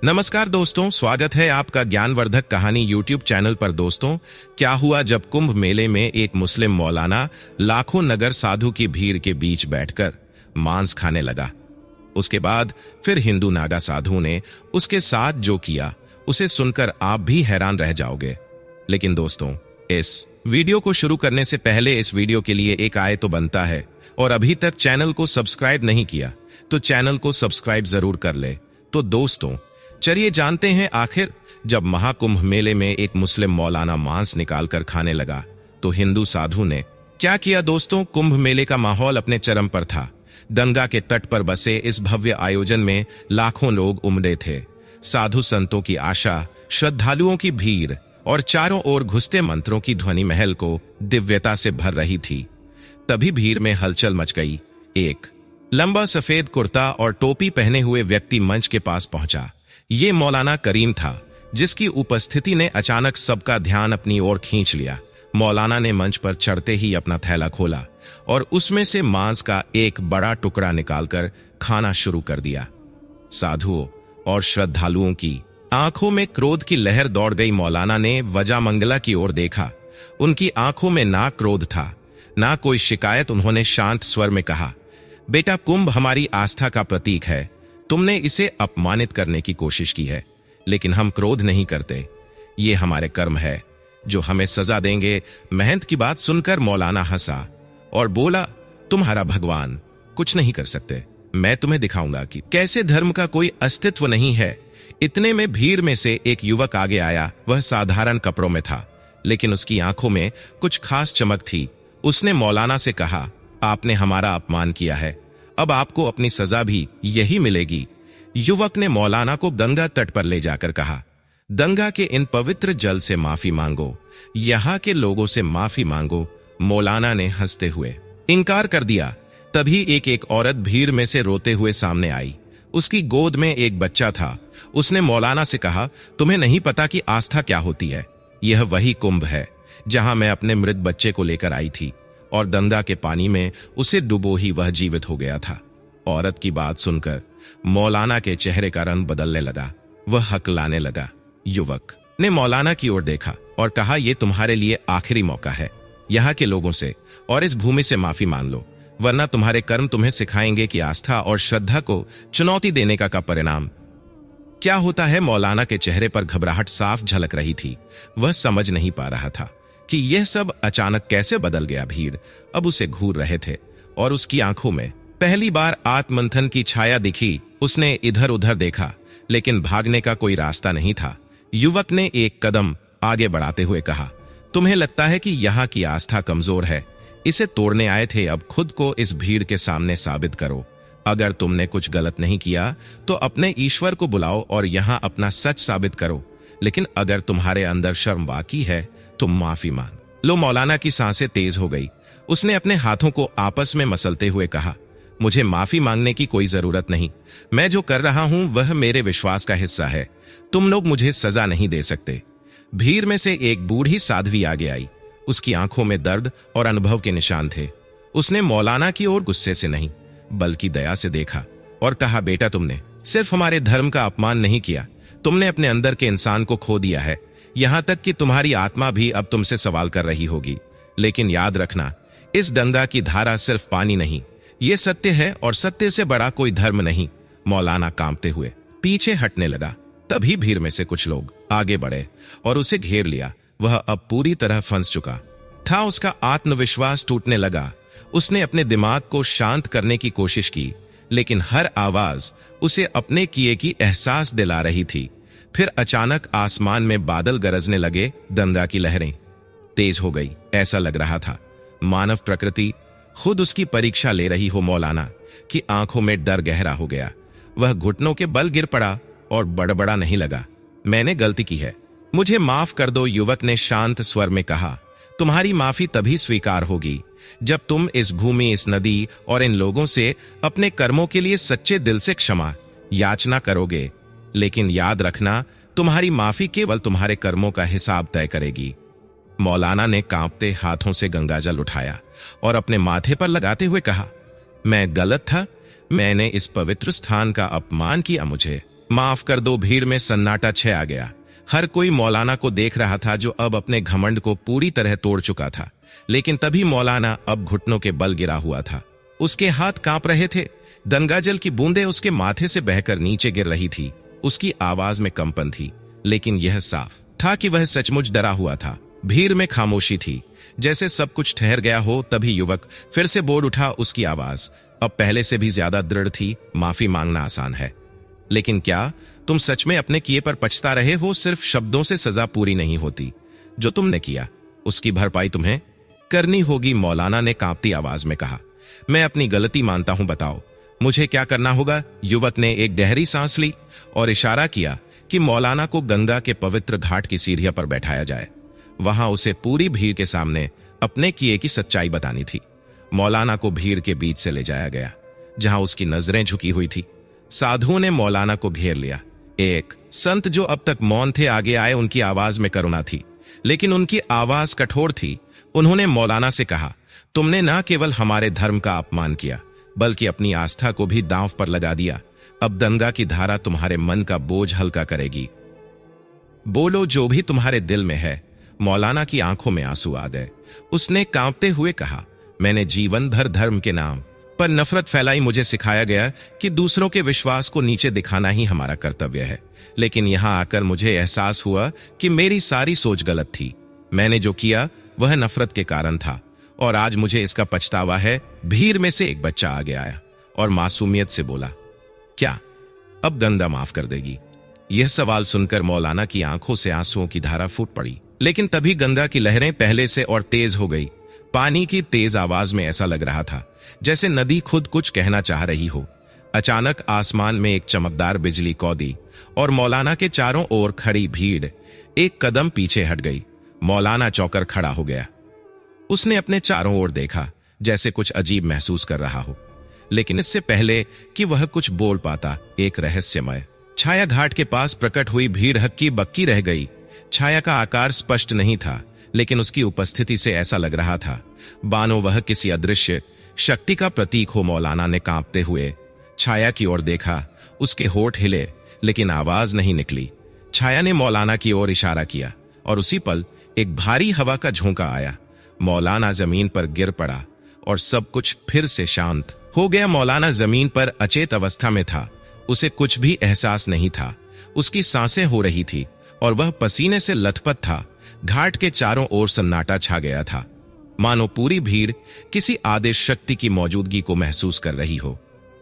नमस्कार दोस्तों, स्वागत है आपका ज्ञानवर्धक कहानी यूट्यूब चैनल पर। दोस्तों, क्या हुआ जब कुंभ मेले में एक मुस्लिम मौलाना लाखों नगर साधु की भीड़ के बीच बैठकर मांस खाने लगा। उसके बाद फिर हिंदू नागा साधु ने उसके साथ जो किया उसे सुनकर आप भी हैरान रह जाओगे। लेकिन दोस्तों, इस वीडियो को शुरू करने से पहले इस वीडियो के लिए एक आय तो बनता है, और अभी तक चैनल को सब्सक्राइब नहीं किया तो चैनल को सब्सक्राइब जरूर कर ले। तो दोस्तों, चलिए जानते हैं आखिर जब महाकुंभ मेले में एक मुस्लिम मौलाना मांस निकालकर खाने लगा तो हिंदू साधु ने क्या किया। दोस्तों, कुंभ मेले का माहौल अपने चरम पर था। गंगा के तट पर बसे इस भव्य आयोजन में लाखों लोग उमड़े थे। साधु संतों की आशा, श्रद्धालुओं की भीड़ और चारों ओर घुसते मंत्रों की ध्वनि महल को दिव्यता से भर रही थी। तभी भीड़ में हलचल मच गई। एक लंबा सफेद कुर्ता और टोपी पहने हुए व्यक्ति मंच के पास पहुंचा। ये मौलाना करीम था, जिसकी उपस्थिति ने अचानक सबका ध्यान अपनी ओर खींच लिया। मौलाना ने मंच पर चढ़ते ही अपना थैला खोला और उसमें से मांस का एक बड़ा टुकड़ा निकालकर खाना शुरू कर दिया। साधुओं और श्रद्धालुओं की आंखों में क्रोध की लहर दौड़ गई। मौलाना ने वजामंगला की ओर देखा। उनकी आंखों में ना क्रोध था, ना कोई शिकायत। उन्होंने शांत स्वर में कहा, बेटा, कुंभ हमारी आस्था का प्रतीक है। तुमने इसे अपमानित करने की कोशिश की है, लेकिन हम क्रोध नहीं करते। ये हमारे कर्म है जो हमें सजा देंगे। महंत की बात सुनकर मौलाना हंसा और बोला, तुम्हारा भगवान कुछ नहीं कर सकते। मैं तुम्हें दिखाऊंगा कि कैसे धर्म का कोई अस्तित्व नहीं है। इतने में भीड़ में से एक युवक आगे आया। वह साधारण कपड़ों में था, लेकिन उसकी आंखों में कुछ खास चमक थी। उसने मौलाना से कहा, आपने हमारा अपमान किया है, अब आपको अपनी सजा भी यही मिलेगी। युवक ने मौलाना को गंगा तट पर ले जाकर कहा, गंगा के इन पवित्र जल से माफी मांगो, यहाँ के लोगों से माफी मांगो। मौलाना ने हंसते हुए इनकार कर दिया। तभी एक औरत भीड़ में से रोते हुए सामने आई। उसकी गोद में एक बच्चा था। उसने मौलाना से कहा, तुम्हें नहीं पता कि आस्था क्या होती है। यह वही कुंभ है जहां मैं अपने मृत बच्चे को लेकर आई थी, और गंगा के पानी में उसे डुबो ही वह जीवित हो गया था। औरत की बात सुनकर मौलाना के चेहरे का रंग बदलने लगा। वह हकलाने लगा। युवक ने मौलाना की ओर देखा और कहा, यह तुम्हारे लिए आखिरी मौका है। यहाँ के लोगों से और इस भूमि से माफी मांग लो, वरना तुम्हारे कर्म तुम्हें सिखाएंगे कि आस्था और श्रद्धा को चुनौती देने का परिणाम क्या होता है। मौलाना के चेहरे पर घबराहट साफ झलक रही थी। वह समझ नहीं पा रहा था कि यह सब अचानक कैसे बदल गया। भीड़ अब उसे घूर रहे थे और उसकी आंखों में पहली बार आत्ममंथन की छाया दिखी। उसने इधर उधर देखा, लेकिन भागने का कोई रास्ता नहीं था। युवक ने एक कदम आगे बढ़ाते हुए कहा, तुम्हें लगता है कि यहाँ की आस्था कमजोर है, इसे तोड़ने आए थे। अब खुद को इस भीड़ के सामने साबित करो। अगर तुमने कुछ गलत नहीं किया तो अपने ईश्वर को बुलाओ और यहाँ अपना सच साबित करो। लेकिन अगर तुम्हारे अंदर शर्म बाकी है तो माफी मांग लो। मौलाना की सांसें तेज हो गई। उसने अपने हाथों को आपस में मसलते हुए कहा, मुझे माफी मांगने की कोई जरूरत नहीं। मैं जो कर रहा हूं वह मेरे विश्वास का हिस्सा है। तुम लोग मुझे सजा नहीं दे सकते। भीड़ में से एक बूढ़ी साध्वी आगे आई। उसकी आंखों में दर्द और अनुभव के निशान थे। उसने मौलाना की ओर गुस्से से नहीं बल्कि दया से देखा और कहा, बेटा, तुमने सिर्फ हमारे धर्म का अपमान नहीं किया, तुमने अपने अंदर के इंसान को खो दिया है। यहां तक कि तुम्हारी आत्मा भी अब तुमसे सवाल कर रही होगी। लेकिन याद रखना, इस गंगा की धारा सिर्फ पानी नहीं, ये सत्य है, और सत्य से बड़ा कोई धर्म नहीं। मौलाना कांपते हुए पीछे हटने लगा। तभी भीड़ में से कुछ लोग आगे बढ़े और उसे घेर लिया। वह अब पूरी तरह फंस चुका था। उसका आत्मविश्वास टूटने लगा। उसने अपने दिमाग को शांत करने की कोशिश की, लेकिन हर आवाज उसे अपने किए की एहसास दिला रही थी। फिर अचानक आसमान में बादल गरजने लगे। गंगा की लहरें तेज हो गई। ऐसा लग रहा था मानव प्रकृति खुद उसकी परीक्षा ले रही हो। मौलाना की आंखों में डर गहरा हो गया। वह घुटनों के बल गिर पड़ा और बड़बड़ा नहीं लगा, मैंने गलती की है, मुझे माफ कर दो। युवक ने शांत स्वर में कहा, तुम्हारी माफी तभी स्वीकार होगी जब तुम इस भूमि, इस नदी और इन लोगों से अपने कर्मों के लिए सच्चे दिल से क्षमा याचना करोगे। लेकिन याद रखना, तुम्हारी माफी केवल तुम्हारे कर्मों का हिसाब तय करेगी। मौलाना ने कांपते हाथों से गंगाजल उठाया और अपने माथे पर लगाते हुए कहा, मैं गलत था, मैंने इस पवित्र स्थान का अपमान किया, मुझे माफ कर दो। भीड़ में सन्नाटा छा गया। हर कोई मौलाना को देख रहा था, जो अब अपने घमंड को पूरी तरह तोड़ चुका था। लेकिन तभी मौलाना अब घुटनों के बल गिरा हुआ था। उसके हाथ कांप रहे थे। गंगाजल की बूंदें उसके माथे से बहकर नीचे गिर रही थी। उसकी आवाज में कंपन थी, लेकिन यह साफ था कि वह सचमुच डरा हुआ था। भीड़ में खामोशी थी, जैसे सब कुछ ठहर गया हो। तभी युवक फिर से बोल उठा। उसकी आवाज अब पहले से भी ज्यादा दृढ़ थी। माफी मांगना आसान है, लेकिन क्या तुम सच में अपने किए पर पछता रहे हो? सिर्फ शब्दों से सजा पूरी नहीं होती। जो तुमने किया उसकी भरपाई तुम्हें करनी होगी, मौलाना ने कांपती आवाज में कहा। मैं अपनी गलती मानता हूं, बताओ मुझे क्या करना होगा? युवक ने एक गहरी सांस ली और इशारा किया कि मौलाना को गंगा के पवित्र घाट की सीढ़ियों पर बैठाया जाए। वहां उसे पूरी भीड़ के सामने अपने किए की सच्चाई बतानी थी। मौलाना को भीड़ के बीच से ले जाया गया, जहां उसकी नजरें झुकी हुई थी। साधुओं ने मौलाना को घेर लिया। एक संत जो अब तक मौन थे आगे आए। उनकी आवाज में करुणा थी, लेकिन उनकी आवाज कठोर थी। उन्होंने मौलाना से कहा, तुमने न केवल हमारे धर्म का अपमान किया, बल्कि अपनी आस्था को भी दांव पर लगा दिया। अब गंगा की धारा तुम्हारे मन का बोझ हल्का करेगी। बोलो जो भी तुम्हारे दिल में है। मौलाना की आंखों में आंसू आ गए। उसने कांपते हुए कहा, मैंने जीवन भर धर्म के नाम पर नफरत फैलाई। मुझे सिखाया गया कि दूसरों के विश्वास को नीचे दिखाना ही हमारा कर्तव्य है, लेकिन यहां आकर मुझे एहसास हुआ कि मेरी सारी सोच गलत थी। मैंने जो किया वह नफरत के कारण था, और आज मुझे इसका पछतावा है। भीड़ में से एक बच्चा आगे आया और मासूमियत से बोला, क्या अब गंगा माफ कर देगी? यह सवाल सुनकर मौलाना की आंखों से आंसुओं की धारा फूट पड़ी। लेकिन तभी गंगा की लहरें पहले से और तेज हो गई। पानी की तेज आवाज में ऐसा लग रहा था जैसे नदी खुद कुछ कहना चाह रही हो। अचानक आसमान में एक चमकदार बिजली कौदी और मौलाना के चारों ओर खड़ी भीड़ एक कदम पीछे हट गई। मौलाना चौंकर खड़ा हो गया। उसने अपने चारों ओर देखा, जैसे कुछ अजीब महसूस कर रहा हो। लेकिन इससे पहले कि वह कुछ बोल पाता, एक रहस्यमय छाया घाट के पास प्रकट हुई। भीड़ हक्की बक्की रह गई। छाया का आकार स्पष्ट नहीं था, लेकिन उसकी उपस्थिति से ऐसा लग रहा था बानो वह किसी अदृश्य शक्ति का प्रतीक हो। मौलाना ने कांपते हुए छाया की ओर देखा। उसके होठ हिले, लेकिन आवाज नहीं निकली। छाया ने मौलाना की ओर इशारा किया, और उसी पल एक भारी हवा का झोंका आया। मौलाना जमीन पर गिर पड़ा और सब कुछ फिर से शांत हो गया। मौलाना जमीन पर अचेत अवस्था में था। उसे कुछ भी एहसास नहीं था। उसकी सांसें हो रही थी और वह पसीने से लथपथ था। घाट के चारों ओर सन्नाटा छा गया था, मानो पूरी भीड़ किसी आदेश शक्ति की मौजूदगी को महसूस कर रही हो।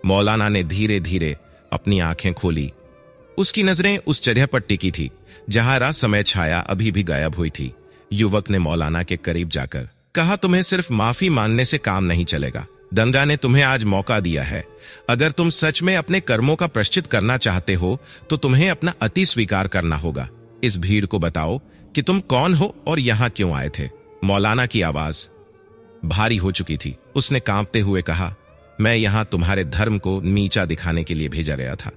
मौलाना ने धीरे धीरे अपनी आंखें खोली। उसकी नजरें उस जगह पर टिकी थी जहां रात समय छाया अभी भी गायब हुई थी। युवक ने मौलाना के करीब जाकर कहा, तुम्हें सिर्फ माफी मांगने से काम नहीं चलेगा। गंगा ने तुम्हें आज मौका दिया है। अगर तुम सच में अपने कर्मों का प्रायश्चित करना चाहते हो तो तुम्हें अपना अति स्वीकार करना होगा। इस भीड़ को बताओ कि तुम कौन हो और यहां क्यों आए थे। मौलाना की आवाज भारी हो चुकी थी। उसने कांपते हुए कहा, मैं यहां तुम्हारे धर्म को नीचा दिखाने के लिए भेजा गया था।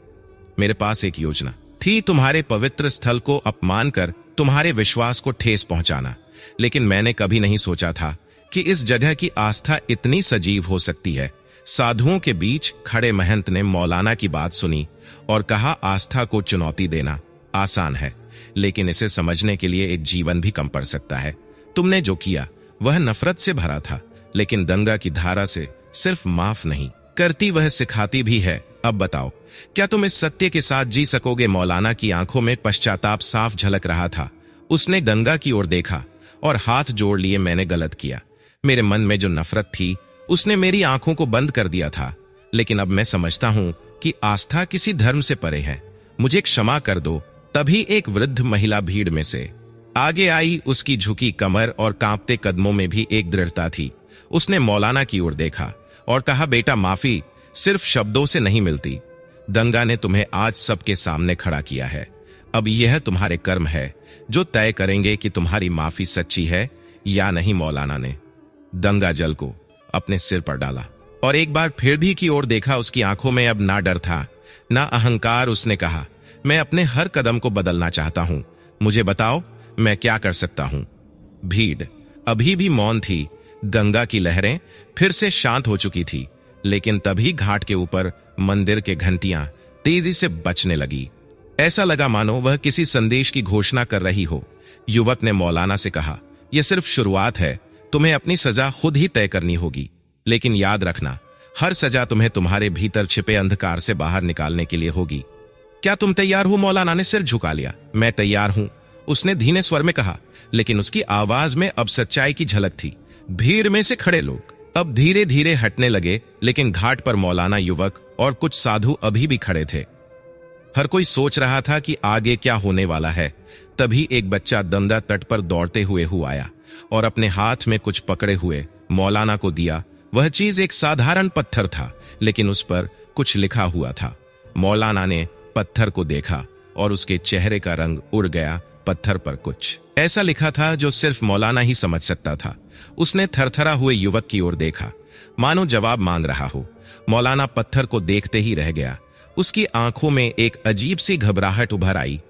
मेरे पास एक योजना थी, तुम्हारे पवित्र स्थल को अपमान कर तुम्हारे विश्वास को ठेस पहुंचाना। लेकिन मैंने कभी नहीं सोचा था कि इस जगह की आस्था इतनी सजीव हो सकती है। साधुओं के बीच खड़े महंत ने मौलाना की बात सुनी और कहा, आस्था को चुनौती देना आसान है, लेकिन इसे समझने के लिए एक जीवन भी कम पड़ सकता है। तुमने जो किया वह नफरत से भरा था, लेकिन गंगा की धारा से सिर्फ माफ नहीं करती, वह सिखाती भी है। अब बताओ, क्या तुम इस सत्य के साथ जी सकोगे? मौलाना की आंखों में पश्चाताप साफ झलक रहा था। उसने गंगा की ओर देखा और हाथ जोड़ लिए। मैंने गलत किया। मेरे मन में जो नफरत थी उसने मेरी आंखों को बंद कर दिया था, लेकिन अब मैं समझता हूं कि आस्था किसी धर्म से परे है। मुझे क्षमा कर दो। तभी एक वृद्ध महिला भीड़ में से आगे आई। उसकी झुकी कमर और कांपते कदमों में भी एक दृढ़ता थी। उसने मौलाना की ओर देखा और कहा, बेटा, माफी सिर्फ शब्दों से नहीं मिलती। गंगा ने तुम्हें आज सबके सामने खड़ा किया है। अब यह तुम्हारे कर्म है जो तय करेंगे कि तुम्हारी माफी सच्ची है या नहीं। मौलाना ने गंगा जल को अपने सिर पर डाला और एक बार फिर भी की ओर देखा। उसकी आंखों में अब ना डर था ना अहंकार। उसने कहा, मैं अपने हर कदम को बदलना चाहता हूं। मुझे बताओ मैं क्या कर सकता हूं। भीड़ अभी भी मौन थी। गंगा की लहरें फिर से शांत हो चुकी थी, लेकिन तभी घाट के ऊपर मंदिर के घंटियां तेजी से बचने लगी। ऐसा लगा मानो वह किसी संदेश की घोषणा कर रही हो। युवक ने मौलाना से कहा, यह सिर्फ शुरुआत है, तुम्हें अपनी सजा खुद ही तय करनी होगी। लेकिन याद रखना, हर सजा तुम्हें तुम्हारे भीतर छिपे अंधकार से बाहर निकालने के लिए होगी। क्या तुम तैयार हो? मौलाना ने सिर झुका लिया। मैं तैयार हूं, उसने धीमे स्वर में कहा, लेकिन उसकी आवाज में अब सच्चाई की झलक थी। भीड़ में से खड़े लोग अब धीरे धीरे हटने लगे, लेकिन घाट पर मौलाना, युवक और कुछ साधु अभी भी खड़े थे। हर कोई सोच रहा था कि आगे क्या होने वाला है। तभी एक बच्चा दंदा तट पर दौड़ते हुए आया और अपने हाथ में कुछ पकड़े हुए मौलाना को दिया। वह चीज एक साधारण पत्थर था, लेकिन उस पर कुछ लिखा हुआ था। मौलाना ने पत्थर को देखा और उसके चेहरे का रंग उड़ गया। पत्थर पर कुछ ऐसा लिखा था जो सिर्फ मौलाना ही समझ सकता था। उसने थरथरा हुए युवक की ओर देखा, मानो जवाब मांग रहा हो। मौलाना पत्थर को देखते ही रह गया। उसकी आंखों में एक अजीब सी घबराहट उभर आई।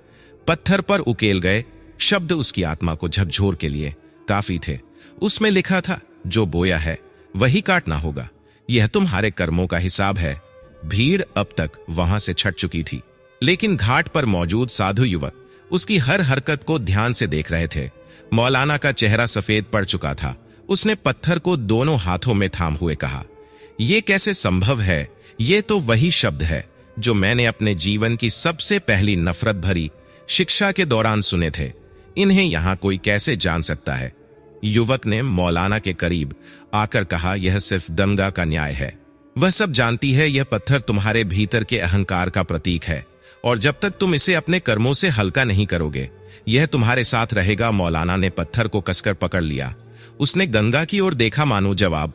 पत्थर पर उकेल गए शब्द उसकी आत्मा को झकझोर के लिए काफी थे। उसमें लिखा था, जो बोया है वही काटना होगा, यह तुम्हारे कर्मों का हिसाब है। भीड़ अब तक वहां से छट चुकी थी, लेकिन घाट पर मौजूद साधु युवक उसकी हर हरकत को ध्यान से देख रहे थे। मौलाना का चेहरा सफेद पड़ चुका था। उसने पत्थर को दोनों हाथों में थाम हुए कहा, यह कैसे संभव है? ये तो वही शब्द है जो मैंने अपने जीवन की सबसे पहली नफरत भरी शिक्षा के दौरान सुने थे। इन्हें यहां कोई कैसे जान सकता है? युवक ने मौलाना के करीब आकर कहा, यह सिर्फ दंगा का न्याय है। वह सब जानती है, यह पत्थर तुम्हारे भीतर के अहंकार का प्रतीक है, और जब तक तुम इसे अपने कर्मों से हल्का नहीं करोगे, यह तुम्हारे साथ रहेगा। मौलाना ने पत्थर को कसकर पकड़ लिया। उसने गंगा की ओर देखा, मानो जवाब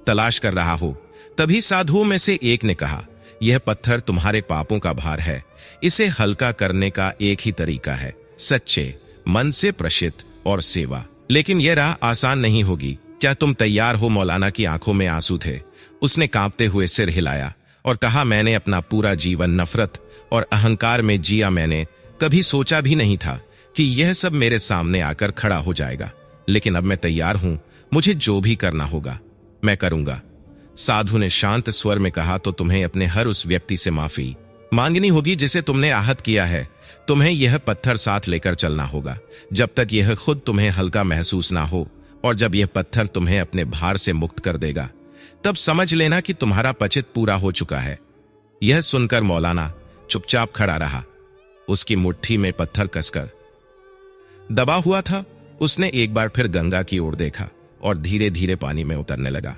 तलाश कर रहा हो। तभी साधुओं में से एक ने कहा, यह पत्थर तुम्हारे पापों का भार है। इसे हल्का करने का एक ही तरीका है, सच्चे मन से प्रशित और सेवा। लेकिन यह राह आसान नहीं होगी। क्या तुम तैयार हो? मौलाना की आंखों में आंसू थे। उसने कांपते हुए सिर हिलाया और कहा, मैंने अपना पूरा जीवन नफरत और अहंकार में जिया। मैंने कभी सोचा भी नहीं था कि यह सब मेरे सामने आकर खड़ा हो जाएगा। लेकिन अब मैं तैयार हूं, मुझे जो भी करना होगा मैं करूंगा। साधु ने शांत स्वर में कहा, तो तुम्हें अपने हर उस व्यक्ति से माफी मांगनी होगी जिसे तुमने आहत किया है। तुम्हें यह पत्थर साथ लेकर चलना होगा जब तक यह खुद तुम्हें हल्का महसूस ना हो, और जब यह पत्थर तुम्हें अपने भार से मुक्त कर देगा, तब समझ लेना कि तुम्हारा पचित पूरा हो चुका है। यह सुनकर मौलाना चुपचाप खड़ा रहा। उसकी मुट्ठी में पत्थर कसकर दबा हुआ था। उसने एक बार फिर गंगा की ओर देखा और धीरे धीरे पानी में उतरने लगा।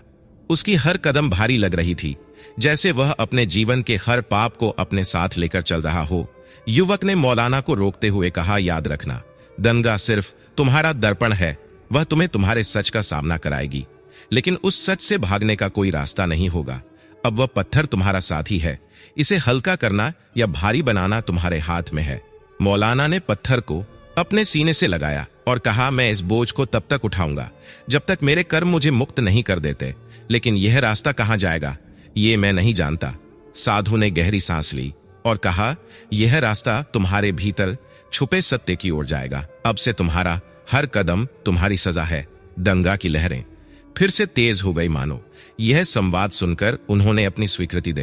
उसकी हर कदम भारी लग रही थी, जैसे वह अपने जीवन के हर पाप को अपने साथ लेकर चल रहा हो। युवक ने मौलाना को रोकते हुए कहा, याद रखना, गंगा सिर्फ तुम्हारा दर्पण है। वह तुम्हें तुम्हारे सच का सामना कराएगी, लेकिन उस सच से भागने का कोई रास्ता नहीं होगा। अब वह पत्थर तुम्हारा साथी है। इसे हल्का करना या भारी बनाना तुम्हारे हाथ में है। मौलाना ने पत्थर को अपने सीने से लगाया और कहा, मैं इस बोझ को तब तक उठाऊंगा जब तक मेरे कर्म मुझे मुक्त नहीं कर देते। लेकिन यह रास्ता कहां जाएगा, ये मैं नहीं जानता। साधु ने गहरी सांस ली और कहा, यह रास्ता तुम्हारे भीतर छुपे सत्य की ओर जाएगा। अब से तुम्हारा हर कदम तुम्हारी सजा है। दंगा की लहरें फिर से तेज हो गई, मानो यह संवाद सुनकर उन्होंने अपनी स्वीकृति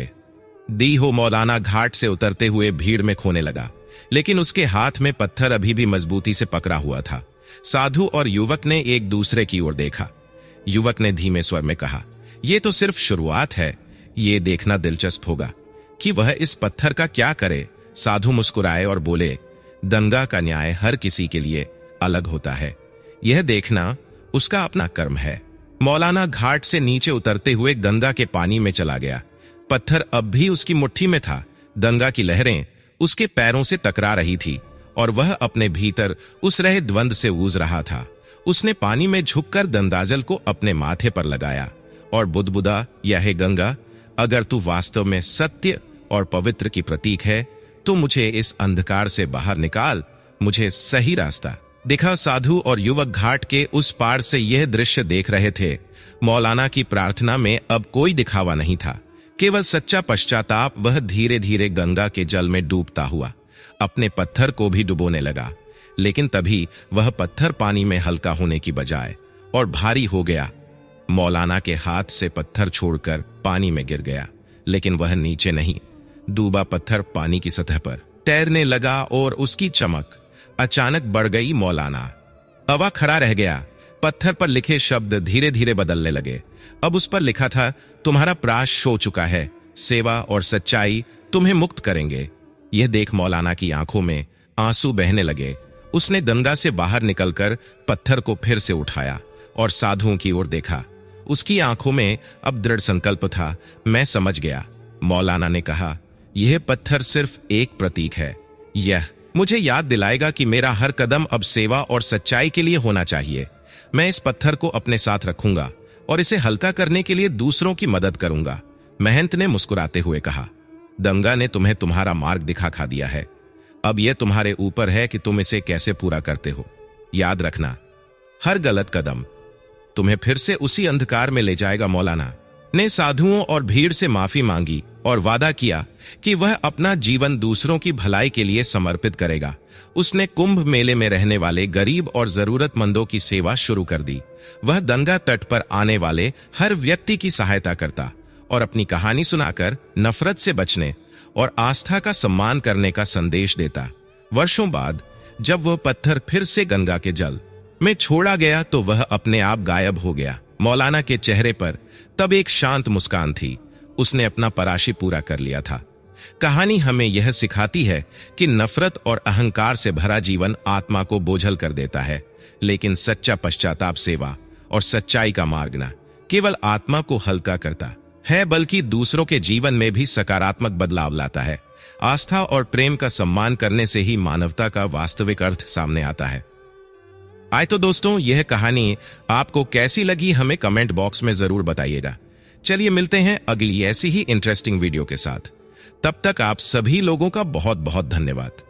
दी हो। मौलाना घाट से उतरते हुए भीड़ में खोने लगा, लेकिन उसके हाथ में पत्थर अभी भी मजबूती से पकड़ा हुआ था। साधु और युवक ने एक दूसरे की ओर देखा। युवक ने धीमे स्वर में कहा, यह तो सिर्फ शुरुआत है। ये देखना दिलचस्प होगा कि वह इस पत्थर का क्या करे। साधु मुस्कुराए और बोले, दंगा का न्याय हर किसी के लिए अलग होता है। यह देखना उसका अपना कर्म है। मौलाना घाट से नीचे उतरते हुए गंगा के पानी में चला गया। पत्थर अब भी उसकी मुट्ठी में था। गंगा की लहरें उसके पैरों से टकरा रही थी और वह अपने भीतर उस रहे द्वंद से ऊज रहा था। उसने पानी में झुककर दंदाजल को अपने माथे पर लगाया और बुदबुदा, यह है गंगा, अगर तू वास्तव में सत्य और पवित्र की प्रतीक है तो मुझे इस अंधकार से बाहर निकाल, मुझे सही रास्ता दिखा। साधु और युवक घाट के उस पार से यह दृश्य देख रहे थे। मौलाना की प्रार्थना में अब कोई दिखावा नहीं था, केवल सच्चा पश्चाताप। वह धीरे धीरे गंगा के जल में डूबता हुआ अपने पत्थर को भी डुबोने लगा, लेकिन तभी वह पत्थर पानी में हल्का होने की बजाय और भारी हो गया। मौलाना के हाथ से पत्थर छोड़कर पानी में गिर गया, लेकिन वह नीचे नहीं, डूबा पत्थर पानी की सतह पर तैरने लगा और उसकी चमक अचानक बढ़ गई। मौलाना अवा खड़ा रह गया। पत्थर पर लिखे शब्द धीरे धीरे बदलने लगे। अब उस पर लिखा था, तुम्हारा प्राश हो चुका है, सेवा और सच्चाई तुम्हें मुक्त करेंगे। यह देख मौलाना की आंखों में आंसू बहने लगे। उसने दंगा से बाहर निकलकर पत्थर को फिर से उठाया और साधुओं की ओर देखा। उसकी आंखों में अब दृढ़ संकल्प था। मैं समझ गया, मौलाना ने कहा, यह पत्थर सिर्फ एक प्रतीक है। यह मुझे याद दिलाएगा कि मेरा हर कदम अब सेवा और सच्चाई के लिए होना चाहिए। मैं इस पत्थर को अपने साथ रखूंगा और इसे हल्का करने के लिए दूसरों की मदद करूंगा। महंत ने मुस्कुराते हुए कहा, दंगा ने तुम्हें तुम्हारा मार्ग दिखा दिया है। अब यह तुम्हारे ऊपर है कि तुम इसे कैसे पूरा करते हो। याद रखना, हर गलत कदम तुम्हें फिर से उसी अंधकार में ले जाएगा। मौलाना ने साधुओं और भीड़ से माफी मांगी और वादा किया कि वह अपना जीवन दूसरों की भलाई के लिए समर्पित करेगा। उसने कुंभ मेले में रहने वाले गरीब और जरूरतमंदों की सेवा शुरू कर दी। वह दंगा तट पर आने वाले हर व्यक्ति की सहायता करता और अपनी कहानी सुनाकर नफरत से बचने और आस्था का सम्मान करने का संदेश देता। वर्षों बाद जब वह पत्थर फिर से गंगा के जल में छोड़ा गया तो वह अपने आप गायब हो गया। मौलाना के चेहरे पर तब एक शांत मुस्कान थी। उसने अपना पराशी पूरा कर लिया था। कहानी हमें यह सिखाती है कि नफरत और अहंकार से भरा जीवन आत्मा को बोझल कर देता है, लेकिन सच्चा पश्चाताप सेवा और सच्चाई का मार्ग न केवल आत्मा को हल्का करता है बल्कि दूसरों के जीवन में भी सकारात्मक बदलाव लाता है। आस्था और प्रेम का सम्मान करने से ही मानवता का वास्तविक अर्थ सामने आता है। आए तो दोस्तों, यह कहानी आपको कैसी लगी हमें कमेंट बॉक्स में जरूर बताइएगा। चलिए मिलते हैं अगली ऐसी ही इंटरेस्टिंग वीडियो के साथ। तब तक आप सभी लोगों का बहुत बहुत धन्यवाद।